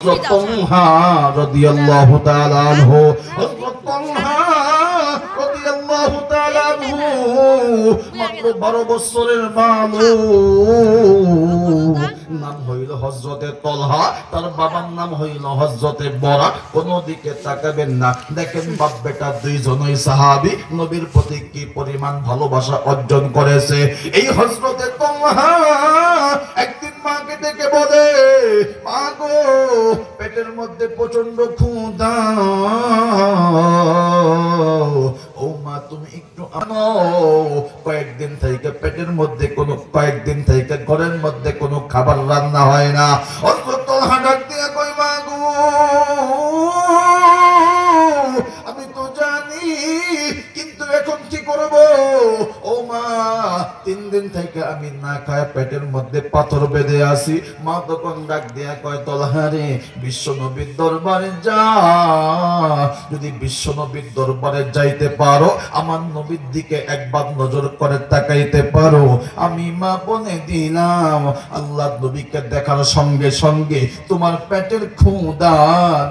হযরত তালহা রাদিয়াল্লাহু তাআলা আনহু, হযরত তালহা রাদিয়াল্লাহু তাআলা আনহু মাত্র 12 বছরের বালক, নাম হইল হযরতে তালহা, তার বাবার নাম হইল হযরতে বরা। কোন দিকে তাকাবেন না। দেখেন বাপ বেটা দুইজনই সাহাবী, নবীর প্রতি কি পরিমাণ ভালোবাসা অর্জন করেছে। এই হযরতে তালহা একদিন মাকে ডেকে বলে, মা গো, পেটের মধ্যে প্রচন্ড ক্ষুধা, ও মা তুমি একটু আনো। কয়েকদিন থেকে পেটের মধ্যে কয়েকদিন থেকে ঘরের মধ্যে কোনো খাবার রান্না হয় না। হযরত তালহা ডাক দিয়ে কই, মা গো, আমি তো জানি, কিন্তু এখন কি করব? ও মা, 3 দিন থেকে আমি না খায় পেটের মধ্যে পাথর বেঁধে আছি। মা তখন ডাক দিয়া কয়, তালহা রে, বিশ্ব নবীর দরবারে যা। যদি বিশ্ব নবীর দরবারে যাইতে পারো, আমার নবীর দিকে একবার নজর করে তাকাইতে পারো, আমি মা বলে দিলাম আল্লাহ নবীকে দেখার সঙ্গে সঙ্গে তোমার পেটের ক্ষুধা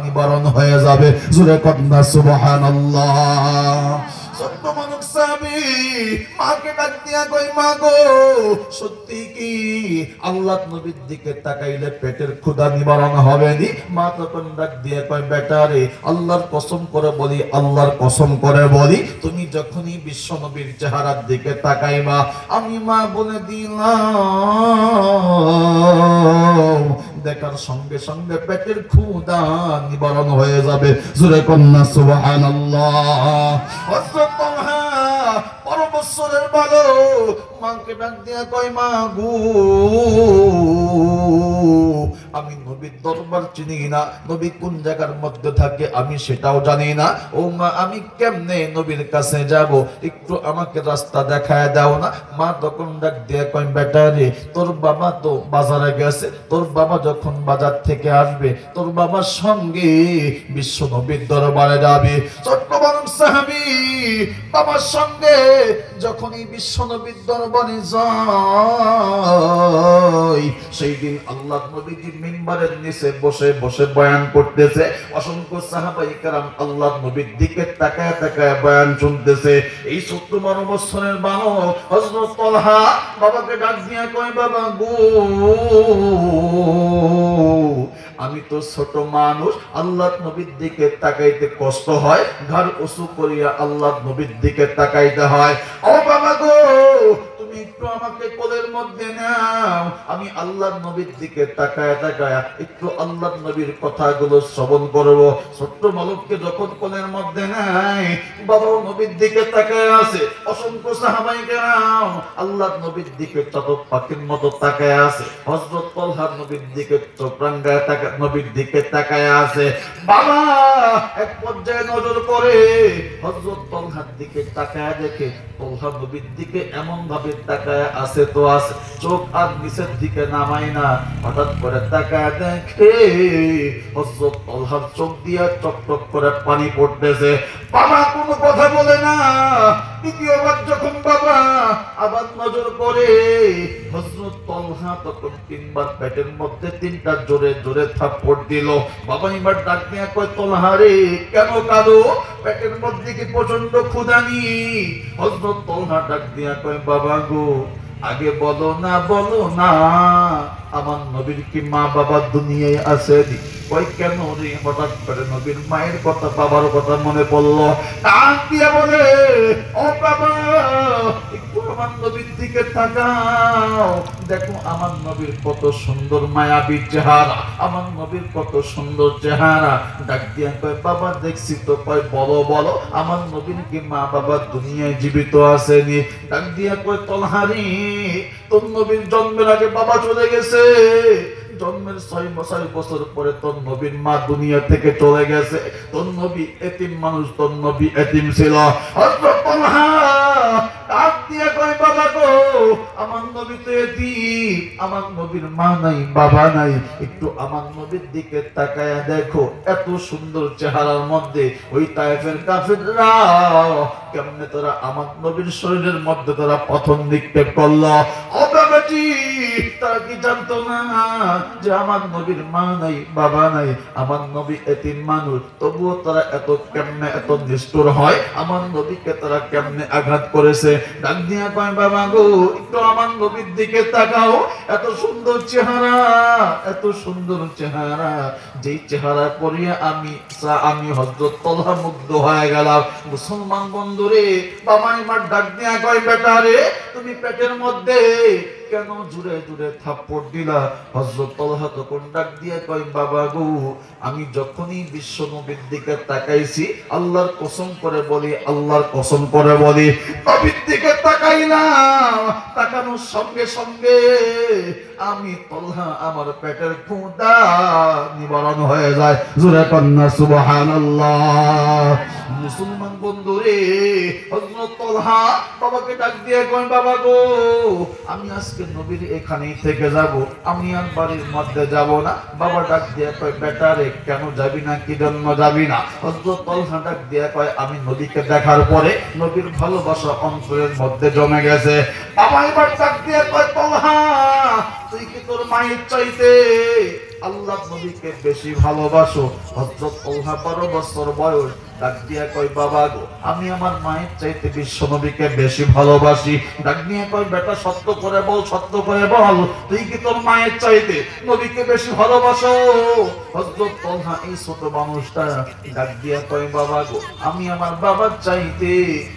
নিবারণ হয়ে যাবে। জোরে কন্যা সুবহানাল্লাহ। ছোট্ট মানুষ সাহাবী মাকে ডাক দিয়া কই, মা গো, সত্যি কি আল্লাহ নবীর দিকে তাকাইলে পেটের ক্ষুধা নিবারণ হবে নি? মা তখন ডাক দিয়া কয়, বেটা রে, আল্লাহর কসম করে বলি, আল্লাহর কসম করে বলি, তুমি যখনই বিশ্ব নবীর চেহারার দিকে তাকাইবা, আমি মা বলে দিলাম দেখার সঙ্গে সঙ্গে পেটের ক্ষুধা নিবারণ হয়ে যাবে। জোরে কন্যা সুবহানাল্লাহ। হযরত তালহা 12 বছরের বালক, মাকে ডাক দিয়া কয়, মা গো, আমি নবীর দরবার চিনি না, নবী কোন জায়গার মধ্যে থাকে আমি সেটাও জানি না। ও মা, আমি কেমনে নবীর কাছে যাব? একটু আমাকে রাস্তা দেখায় দাও না। মা তখন ডাক দিয়ে কয়, বেটা রে, তোর বাবা তো বাজারে গেছে, তোর বাবা যখন বাজার থেকে আসবে, তোর বাবার সঙ্গে বিশ্ব নবীর দরবারে যাবে। ছোট্ট মানুষ সাহাবী বাবার সঙ্গে যখনই বিশ্ব নবীর দরবারে যায়, সেই দিন আল্লাহ নবীজি মিম্বারের নিচে বসে বসে বয়ান করতেছে। অসংখ্য সাহাবায়ে কেরাম আল্লাহ নবীর দিকে তাকায় তাকায় বয়ান শুনতেছে। এই 14 বছরের বালক হযরত তালহা বাবাকে ডাক দিয়া কয়, বাবা গো, আমি তো ছোট মানুষ, আল্লাহ নবীর দিকে তাকাইতে কষ্ট হয়, ঘাড় উঁচু করিয়া আল্লাহ নবীর দিকে তাকাইতে হয়। ও বাবা গো, তুমি একটু আমাকে কোলের মধ্যে নাও, আমি আল্লাহ নবীর দিকে তাকায় তাকায় একটু আল্লাহ নবীর কথাগুলো শ্রবণ করব। ছোট্ট বালককে যখন কোলের মধ্যে নেয়, বাবাও নবীর দিকে তাকায় আছে। অসংখ্য সাহাবায়ে কেরাম আল্লাহ নবীর দিকে চাতক পাখির মতো তাকায় আছে। হযরত তালহা নবীর দিকে চোখ রাঙায় নবীর দিকে তাকায় আছে। বাবা এক পর্যায়ে নজর পড়ে হযরত তালহার দিকে তাকায় দেখে তালহা নবীর দিকে এমন ভাবে তাকায় আছে তো আছে, চোখ আর নিচের দিকে নামায় না। হঠাৎ করে তাকায় দেখে হযরত তালহার চোখ দিয়ে টকটক করে পানি পড়তেছে। বাবা কোনো কথা বলে না। দ্বিতীয়বার যখন বাবা আবার নজর করে, হযরত তালহা তখন 3 বার পেটের মধ্যে 3টা জোরে জোরে থাপ্পড় দিল। বাবা এবার ডাক দিয়া কয়, তালহা রে, কেন কাঁদো? পেটের মধ্যে কি প্রচন্ড ক্ষুধা নি? হযরত তালহা ডাক দিয়া কয়, বাবা গো, আগে বলো না আমার নবীর কি মা বাবা দুনিয়ায় আছে? কয়, কেন রে? হঠাৎ করে নবীর মায়ের কথা বাবার কথা মনে পড়লো। কান দিয়ে বলে, ও বাবা, একটু আমার নবীর দিকে তাকাও, দেখো আমার নবীর কত সুন্দর মায়াবী চেহারা, আমার নবীর কত সুন্দর চেহারা। ডাক দিয়া কয়, বাবা দেখছি তো। কয়, বলো বলো, আমার নবীর কি মা বাবা দুনিয়ায় জীবিত আসেনি? ডাক দিয়া কয়, তালহা রে, তোর নবীর জন্মের আগে বাবা চলে গেছে, জন্মের 6 বছর পরে তোর নবীর মা দুনিয়া থেকে চলে গেছে, তোর নবী এতিম মানুষ, তোর নবী এতিম ছিল। হযরত তালহা ডাক দিয়ে কয়, বাবা গো, আমার নবী তো এতিম, আমার নবীর মা নাই বাবা নাই, একটু আমার নবীর দিকে তাকায়া দেখো, এত সুন্দর চেহারার মধ্যে ওই তায়েফের কাফিররা কেমনে তোরা আমার নবীর শরীরের মধ্যে তোরা পথন নিক্ষেপ করলো। ও বাবাজি, তারা কি জানতো না যে আমার নবীর মা নাই বাবা নাই, আমার নবী এতিম মানুষ, তবুও তারা এত কেমনে এত নিষ্ঠুর হয়, আমার নবীকে তারা কেমনে আঘাত করেছে। ডাক দিয়া কয় বাবা গো একটু আমার নবীর দিকে তাকাও, এত সুন্দর চেহারা, এত সুন্দর চেহারা, যেই চেহারা পরিয়ে আমি হযরত তলহা মুগ্ধ হয়ে গেলাম। মুসলমান বন্ধুরে, বাবা আমার ডাক দিয়া কয় বেটা রে তুমি পেটের মধ্যে কেন জুড়ে জুড়ে থাপ্পড় দিলা? হযরত তলহা তখন ডাক দিয়ে কয় বাবা গো আমি যখনই বিশ্ব নবীর দিকে তাকাইছি, আল্লাহর কসম করে বলি, আল্লাহর কসম করে বলি, নবীর দিকে তাকাইলাম, তাকানোর সঙ্গে সঙ্গে আমি তলহা আমার পেটের ক্ষুধা নিবারণ হয়ে যায়। জোরে কন্যা সুবহানাল্লাহ। মুসলমান বন্ধুরে, হযরত তলহা বাবাকে ডাক দিয়ে কয় বাবা গো আমি আজকে নবীর এখানেই থেকে যাব, আমি আর বাড়ির মধ্যে যাব না। বাবা ডাক দিয়ে কয় বেটা রে কেন যাবি না, কি জন্য যাবি না? হযরত তলহা ডাক দিয়ে কয় আমি নবীকে দেখার পরে নবীর ভালোবাসা অন্তরের মধ্যে জমে গেছে। বাবা এবার ডাক দিয়ে কয় তলহা তুই কি তোর মায়ের চাইতে আল্লাহ নবীকে বেশি ভালোবাসো? হযরত তলহা 12 বছর বয়স, ডাক দিয়া কয় বাবা গো আমি আমার মায়ের চাইতে বিশ্ব নবীকে বেশি ভালোবাসি। ডাক দিয়া কয় বেটা সত্য করে বল, সত্য করে বল, তুই কি তোর মায়ের চাইতে নবীকে বেশি ভালোবাসো? হযরত তলহা এই ছোট মানুষটা ডাক দিয়া কয় বাবা গো আমি আমার বাবার চাইতে,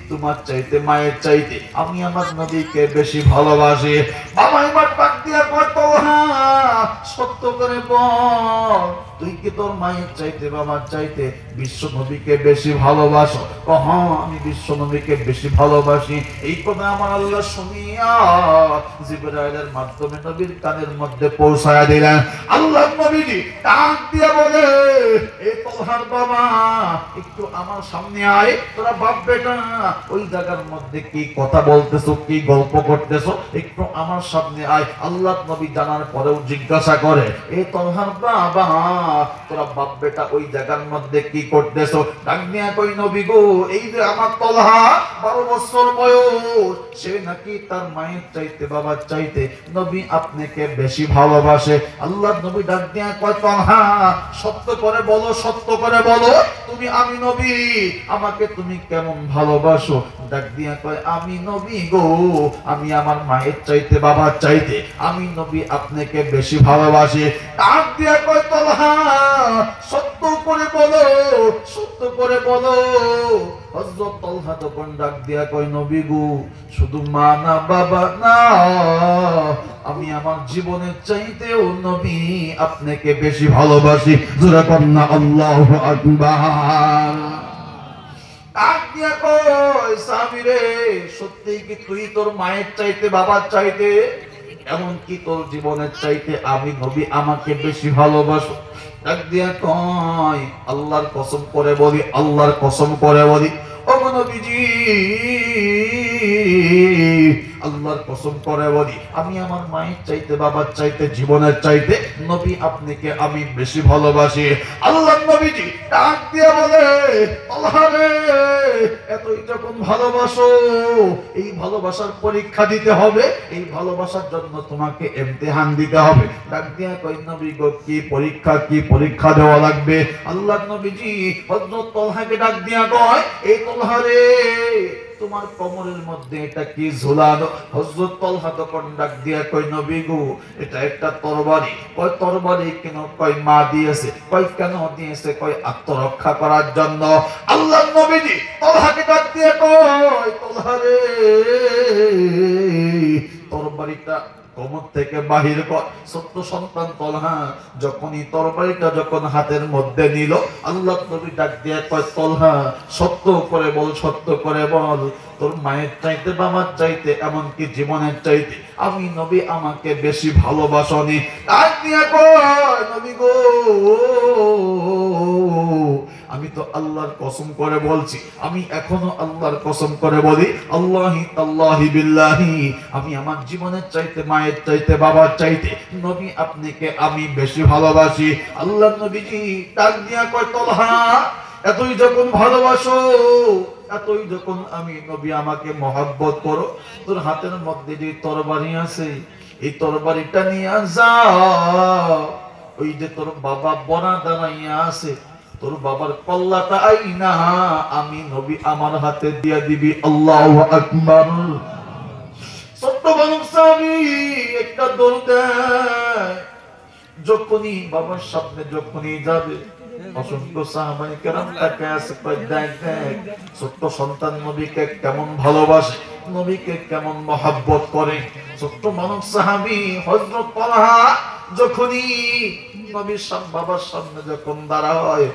তোমার চাইতে, মায়ের চাইতে আমি আমার নবীকে বেশি ভালোবাসি। বাবা এবার ডাক দিয়া কয় তলহা সত্য করে বল, তুই কি তোর মায়ের চাইতে বাবার চাইতে বিশ্ব নবীকে বেশি ভালোবাসো? হ্যাঁ আমি বিশ্ব নবীকে বেশি ভালোবাসি। এই কথা আমার আল্লাহ শুনিয়া জিবরাইলের মাধ্যমে নবীর কানের মধ্যে পৌঁছায়া দিলেন। আল্লাহ নবীজি ডাক দিয়া বলে এই তলহার বাবা একটু আমার সামনে আয়, তোরা বাপ বেটা ওই জায়গার মধ্যে কি কথা বলতেছো, কি গল্প করতেছো, একটু আমার সামনে আয়। আল্লাহ নবী জানার পরেও জিজ্ঞাসা করে এই তলহার বাবা তোরা বাপ বেটা ওই জায়গার মধ্যে কি করতেছো? ডাক দিয়া কই নবী গো এই যে আমার তলহা 12 বছর বয়স, সে নাকি তার মায়ের চাইতে বাবার চাইতে নবী আপনাকে বেশি ভালোবাসে। আল্লাহ নবী ডাক দিয়া কয় তলহা সত্য করে বলো, সত্য করে বলো, তুমি আমি নবী আমাকে তুমি কেমন ভালোবাসো? ডাক দিয়া কয় আমি নবী গো আমি আমার মায়ের চাইতে বাবার চাইতে আমি নবী আপনাকে বেশি ভালোবাসি। ডাক দিয়া কয় তলহা সত্য করে বলো, সত্য করে বলো। হযরত তলহা তখন ডাক দিয়া কয় নবী গো শুধু মা না বাবা না, আমি আমার জীবনের চাইতেও নবী আপনাকে বেশি ভালোবাসি। জোরে কন্যা আল্লাহু আকবার। ডাক দিয়া কয় সাহাবী রে সত্যি কি তুই তোর মায়ের চাইতে বাবার চাইতে এমন কি তোর জীবনের চাইতে আমি নবী আমাকে বেশি ভালোবাসো? ডাক দিয়া কয় আল্লাহর কসম করে বলি, আল্লাহর কসম করে বলি ও নবীজি আল্লাহর কসম করে বলি আমি আমার মায়ের চাইতে বাবার চাইতে জীবনের চাইতে নবী আপনাকে আমি বেশি ভালোবাসি। আল্লাহর নবীজি ডাক দিয়ে বলে আল্লাহ রে এতই যখন ভালোবাসো এই ভালোবাসার পরীক্ষা দিতে হবে, এই ভালোবাসার জন্য তোমাকে ইমতিহান দিতে হবে। ডাক দিয়া কই নবী গো কি পরীক্ষা, কি পরীক্ষা দেওয়া লাগবে? আল্লাহর নবীজি হযরত তলহাকে ডাক দিয়া কয় এই তলহা রে তোমার কোমরের মধ্যে এটা কি ঝুলানো? হযরত তলহা তখন ডাক দিয়া কই নবী গো এটা একটা তরবারি। কয় তরবারি কেন? কয় মা দিয়েছে। কয় কেন দিয়েছে? কয় আত্মরক্ষা করার জন্য। আল্লাহর নবীজি তলহাকে ডাক দিয়া কয় তলহা রে তরবারিটা কোমর থেকে বাহির কর। ছোট্ট সন্তান তলহা যখনই তরবারিটা যখন হাতের মধ্যে নিল আল্লাহ নবী ডাক দিয়ে কয় তলহা সত্য করে বল, সত্য করে বল, তোর মায়ের চাইতে বাবার চাইতে এমনকি জীবনের চাইতে আমি নবী আমাকে বেশি ভালোবাসনি? ডাক দিয়ে কয় নবী গো আমি তো আল্লাহর কসম করে বলছি, আমি এখনো আল্লাহর কসম করে বলি আল্লাহি তাল্লাহি বিল্লাহি আমি আমার জীবনের চাইতে মায়ের চাইতে বাবার চাইতে নবী আপনাকে আমি বেশি ভালোবাসি। আল্লাহর নবীজি ডাক দিয়া কয় তলহা এতই যখন ভালোবাসো, এতই যখন আমি নবী আমাকে মহব্বত করো, তোর হাতের মধ্যে যে তরবারি আছে এই তরবারিটা নিয়ে যা, ওই যে তোর বাবা বনা দাঁড়াইয়া আছে, তোর বাবার কল্লাটা আইনা আমি নবী আমার হাতে দিয়া দিবি। আল্লাহু আকবার। ছোট্ট বালক সাহাবী একটা দৌড় দেয়, যখনই বাবার সামনে যখনই যাবে অসংখ্য সাহাবায়ে কেরাম তাকে আছে, দেখ দেখ ছোট্ট সন্তান নবীকে কেমন ভালোবাসে, নবীকে কেমন মহব্বত করে। ছোট্ট মানব সাহাবী হযরত তালহা যখনই নবীর বাবার সামনে যখন দাঁড়ায়,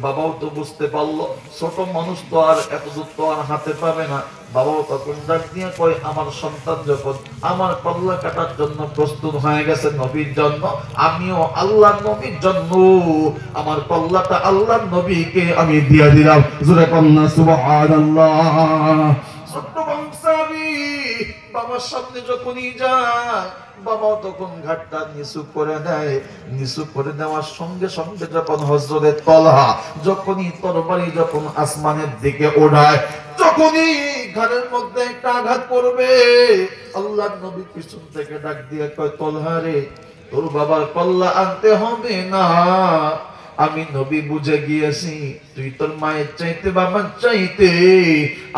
বাবাও তো বুঝতে পারলো ছোট মানুষ তো আর এত দূর তো আর হাতে পাবে না। বাবাও তখন ডাক দিয়ে কয়, আমার সন্তান যখন আমার কল্লা কাটার জন্য প্রস্তুত হয়ে গেছে নবীর জন্য, আমিও আল্লাহর নবীর জন্য আমার কল্লাটা আল্লাহর নবীকে আমি দিয়ে দিলাম। জোরে কন্না সুবহানাল্লাহ। ছোট্ট বংশাবী বাবার সামনে যখনই যায়, বাবাও তখন ঘাটটা নিচু করে দেয়। নিচু করে দেওয়ার সঙ্গে সঙ্গে যখন হযরতে তালহা যখনই তরবারি যখন আসমানের দিকে ওঠায়, যখনই ঘাড়ের মধ্যে একটা আঘাত করবে, আল্লাহর নবী পিছন থেকে ডাক দিয়ে কয়, তালহা রে, তোর বাবার কল্লা আনতে হবে না, আমি নবী বুঝে গিয়েছি তুই তোর মায়ের চাইতে বাবার চাইতে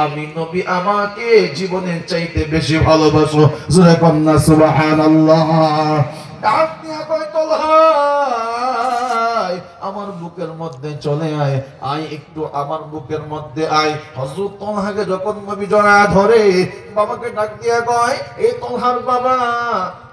আমি নবী আমাকে জীবনের চাইতে বেশি ভালোবাসো। জোরে কন্না সুবহানাল্লাহ। ডাক দিয়া কয়, তালহা আমার বুকের মধ্যে চলে আয়, আয় একটু আমার বুকের মধ্যে আয়। হযরত তালহাকে যখন নবী জড়া ধরে, বাবাকে ডাক দিয়া কয়, এই তালহার বাবা,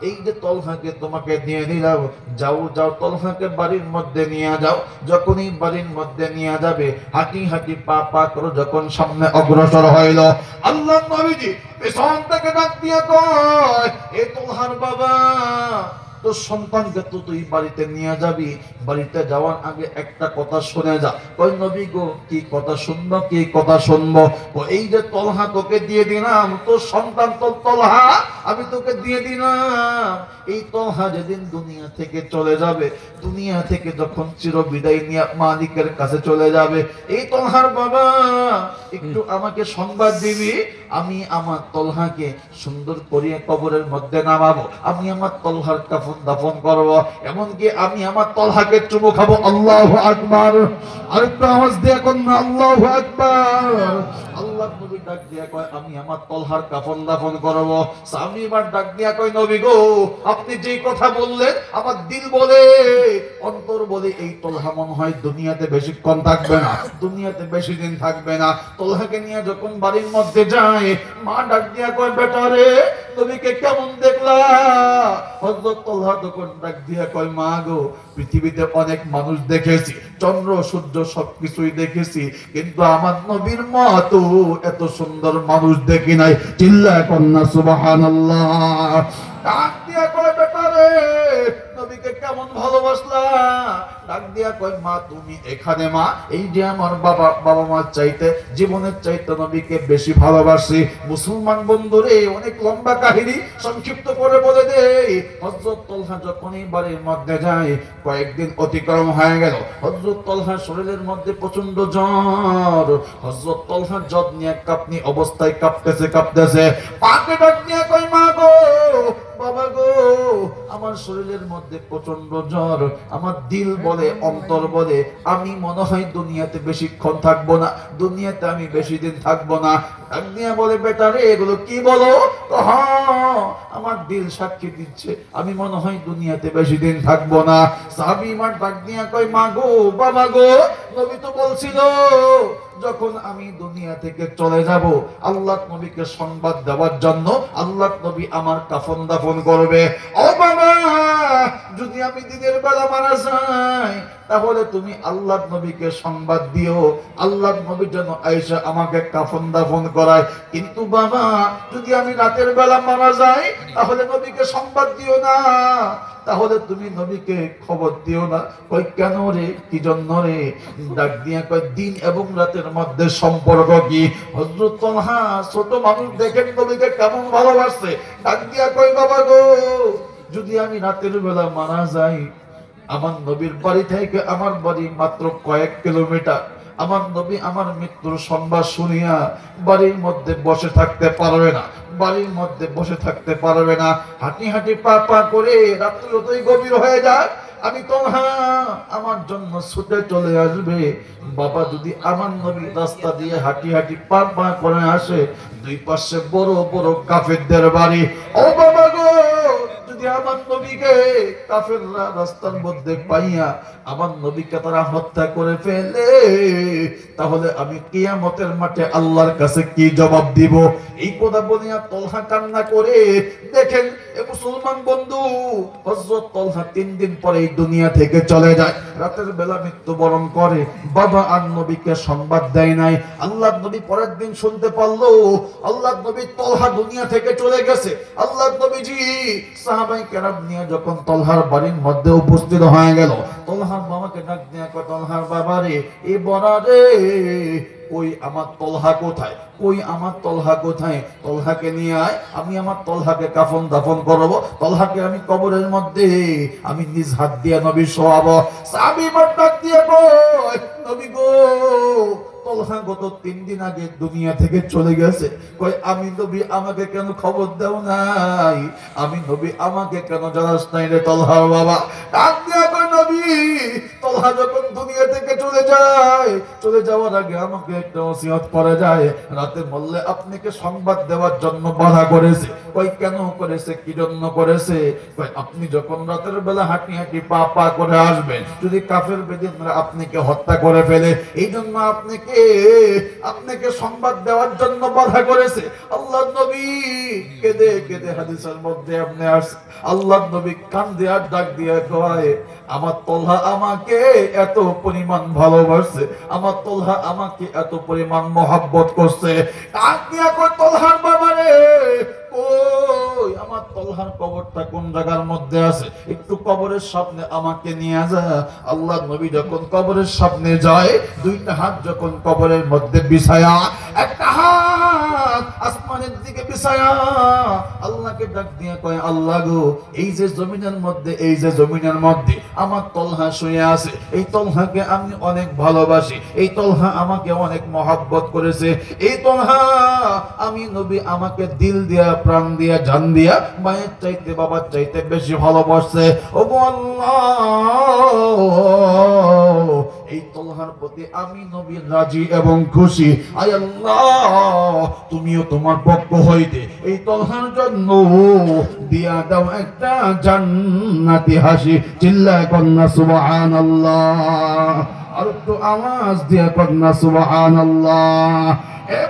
এই যে তালহাকে তোমাকে দিয়ে দিলাম, যাও যাও তালহাকে বাড়ির মধ্যে নিয়ে যাও। যখনই বাড়ির মধ্যে নিয়ে যাবে, হাঁটি হাঁটি পা পা করে যখন সামনে অগ্রসর হইল, আল্লাহর নবীজি পেছন থেকে ডাক দিয়া কয়, এই তালহার বাবা, তোর সন্তানকে তো তুই বাড়িতে নিয়ে যাবি, বাড়িতে যাওয়ার আগে একটা কথা শুনে যা। কই নবী গো, কি কথা শুনবো, কি কথা শুনবো? এই যে তালহা তোকে দিয়ে দিলাম, তোর সন্তান তোর তালহা আমি তোকে দিয়ে দিলাম, এই তালহা যেদিন দুনিয়া থেকে চলে যাবে, দুনিয়া থেকে যখন চির বিদায় নিয়ে মালিকের কাছে চলে যাবে, এই তালহার বাবা একটু আমাকে সংবাদ দিবি, আমি আমার তালহাকে সুন্দর করে কবরের মধ্যে নামাবো, আমি আমার তালহার কাফন দাফন করব, এমনকি আমি আমার তালহাকে চুমু খাবো। আল্লাহু আকবার। আরেকটু আওয়াজ দিয়ে কোন আল্লাহু আকবার। আল্লাহ নবী ডাক দিয়া কয়, আমি আমার তালহার কাফন দাফন করব। স্বামী এবার ডাক দিয়া কয়, নবী গো, আপনি যে কথা বললেন আমার দিল বলে, অন্তর বলে, এই তালহা মনে হয় দুনিয়াতে বেশিক্ষণ থাকবে না, দুনিয়াতে বেশি দিন থাকবে না। তালহাকে নিয়ে যখন বাড়ির মধ্যে যায়, মা ডাক দিয়া কয়, বেটা রে, নবীকে কেমন দেখলা? হযরত তালহা তখন ডাক দিয়া কয়, মা গো, পৃথিবীতে অনেক মানুষ দেখেছি, চন্দ্র সূর্য সবকিছুই দেখেছি, কিন্তু আমার নবীর মতো এত সুন্দর মানুষ দেখি নাই। চিল্লায় কন্না সুবহানাল্লাহ। ডাক দিয়া কয়, বেটা রে, নবীকে কেমন ভালোবাসলা? ডাক দিয়া কয়, মা তুমি এখানে, মা এই যে আমার বাবা মার চাইতে জীবনের চাইতে নবীকে বেশি ভালোবাসি। মুসলমান বন্ধুরে, অনেক লম্বা কাহিনী সংক্ষিপ্ত করে বলে দেই। হযরত তালহা যখনই বাড়ির মধ্যে যায়, কয়েকদিন অতিক্রম হয়ে গেল, হযরত তালহার শরীরের মধ্যে প্রচন্ড জ্বর। হযরত তালহা জ্বর নিয়ে কাঁপনি অবস্থায় কাঁপতেছে। পাকে ডাক নিয়ে কয়, মা গো, বাবা গো, আমার শরীরের মধ্যে প্রচন্ড জ্বর, আমার দিল বলে, অন্তর বলে, আমি মনে হয় দুনিয়াতে বেশিক্ষণ থাকবো না, দুনিয়াতে আমি বেশি দিন থাকবো না। ডাক দিয়া বলে, বেটা রে, এগুলো কি বলো? হ্যাঁ, আমার দিল সাক্ষী দিচ্ছে আমি মনে হয় দুনিয়াতে বেশি দিন থাকবো না। সাহাবী আমার ডাক দিয়া কয়, মা গো, বাবা গো, নবী তো বলছিল যখন আমি দুনিয়া থেকে চলে যাব, আল্লাহ নবীকে সংবাদ দেওয়ার জন্য আল্লাহ নবী আমার কাফন দাফন করবে। ও বাবা, যদি আমি দিনের বেলা মারা যাই, তাহলে তুমি আল্লাহ নবীকে সংবাদ দিও, আল্লাহ নবী যেন আয়েশা আমাকে কাফন দাফন করায়। কিন্তু বাবা, যদি আমি রাতের বেলা মারা যাই, তাহলে নবীকে সংবাদ দিও না, তাহলে তুমি নবীকে খবর দিও না। কই কেন রে, কি জন্য রে? ডাক দিয়া কয়, দিন এবং রাতের মধ্যে সম্পর্ক কি? হযরত তালহা ছোট মানুষ দেখেন নবীকে কেমন ভালোবাসে। ডাক দিয়া কয়, বাবা গো, যদি আমি রাতের বেলা মারা যাই, আমার নবীর বাড়ি থেকে আমার বাড়ি মাত্র কয়েক কিলোমিটার, আমার নবী আমার মৃত্যুর সংবাদ শুনিয়া বাড়ির মধ্যে বসে থাকতে পারবে না, বাড়ির মধ্যে বসে থাকতে পারবে না, হাঁটি হাঁটি পা পা করে রাত্রি যতই গভীর হয়ে যায় আমি তলহা আমার জন্য ছুটে চলে আসবে। বাবা যদি আমার নবী রাস্তা দিয়ে হাঁটি হাঁটি পা পা করে আসে, দুই পাশে বড় বড় কাফেরদের বাড়ি, ও বাবা গো, যদি আমার নবীকে কাফেররা রাস্তার মধ্যে পাইয়া আমার নবীকে তারা হত্যা করে ফেলে, তাহলে আমি কিয়ামতের মাঠে আল্লাহর কাছে কি জবাব দিব? এই কথা বলিয়া তলহা কান্না করে। দেখেন এ মুসলমান বন্ধু, হযরত তলহা 3 দিন পরে এই দুনিয়া থেকে চলে যায়, রাতের বেলা মৃত্যুবরণ করে। বাবা আর নবীকে সংবাদ দেয় নাই। আল্লাহর নবী পরের দিন শুনতে পারলো আল্লাহর নবী তলহা দুনিয়া থেকে চলে গেছে। আল্লাহর নবীজি সাহাবায়ে কেরাম নিয়ে যখন তলহার বাড়ির মধ্যে উপস্থিত হয়ে গেল, তলহার বাবাকে ডাক দিয়ে কয়, তলহার বাবা রে, এ বড়া রে, ওই আমার তলহা কোথায়? কই আমার তলহা কোথায়? তলহাকে নিয়ে আয়, আমি আমার তলহাকে কাফন দাফন করব, তলহাকে আমি কবরের মধ্যে আমি নিজ হাত দিয়ে নবী শোয়াবো। সাহাবী ডাক দিয়ে কয়, নবী গো, তলহা গত 3 দিন আগে দুনিয়া থেকে চলে গেছে। কয়, আমি নবী, আমাকে কেন খবর দাও নাই? আমি নবী, আমাকে কেন জানাস নাই রে তলহার বাবা? ডাক দিয়া কয়, নবী, তলহা যখন দুনিয়া থেকে চলে যায়, চলে যাওয়ার আগে আমাকে একটা ওসিয়ত করে যায়, রাতে বললে আপনাকে সংবাদ দেওয়ার জন্য বাধা করেছে। কই কেন করেছে, কি জন্য করেছে? কই আপনি যখন রাতের বেলা হাঁটি হাঁটি পা পা করে আসবেন, যদি কাফের বেদিনরা আপনাকে হত্যা করে ফেলে, এই জন্য আপনাকে সংবাদ দেওয়ার জন্য বাধা করেছে। আল্লাহর নবী কেঁদে কেঁদে হাদিসের মধ্যে আপনি আসছে, আল্লাহর নবী কান্দে আর ডাক দিয়ে কয়, আমার তলহা আমাকে এত পরিমাণ ভালোবাসে, আমার তলহা আমাকে এত পরিমাণ মহব্বত করছে। ডাক দিয়া কয়, তলহার বাবা রে, ওই আমার তলহার কবরটা কোন জায়গার মধ্যে আছে? একটু কবরের সামনে আমাকে নিয়ে যা। আল্লাহর নবী যখন কবরের সামনে যায়, দুইটা হাত যখন কবরের মধ্যে বিছায়া, একটা হাত আসমানের দিকে বিছায়া আল্লাহকে ডাক দিয়ে কয়, আল্লাহ গো, এই যে জমিনের মধ্যে, এই যে জমিনের মধ্যে আমার তলহা শুয়ে আছে, এই তলহাকে আমি অনেক ভালোবাসি, এই তলহা আমাকে অনেক মহব্বত করেছে, এই তলহা আমি নবী আমাকে দিল দিয়া, প্রাণ দিয়া, জান দিয়া, মায়ের চাইতে বাবার চাইতে বেশি ভালোবাসছে। ওগো আল্লাহ, এই তলহার প্রতি আমি নবী রাজি এবং খুশি। আয় আল্লাহ, তুমিও তোমার পক্ষ হইতে এই তলহার জন্য দিয়া দাও একটা জান্নাতি হাসি। চিল্লায় কন্যা সুবহানাল্লাহ, আর একটু আওয়াজ দিয়া কন্যা সুবহানাল্লাহ। এ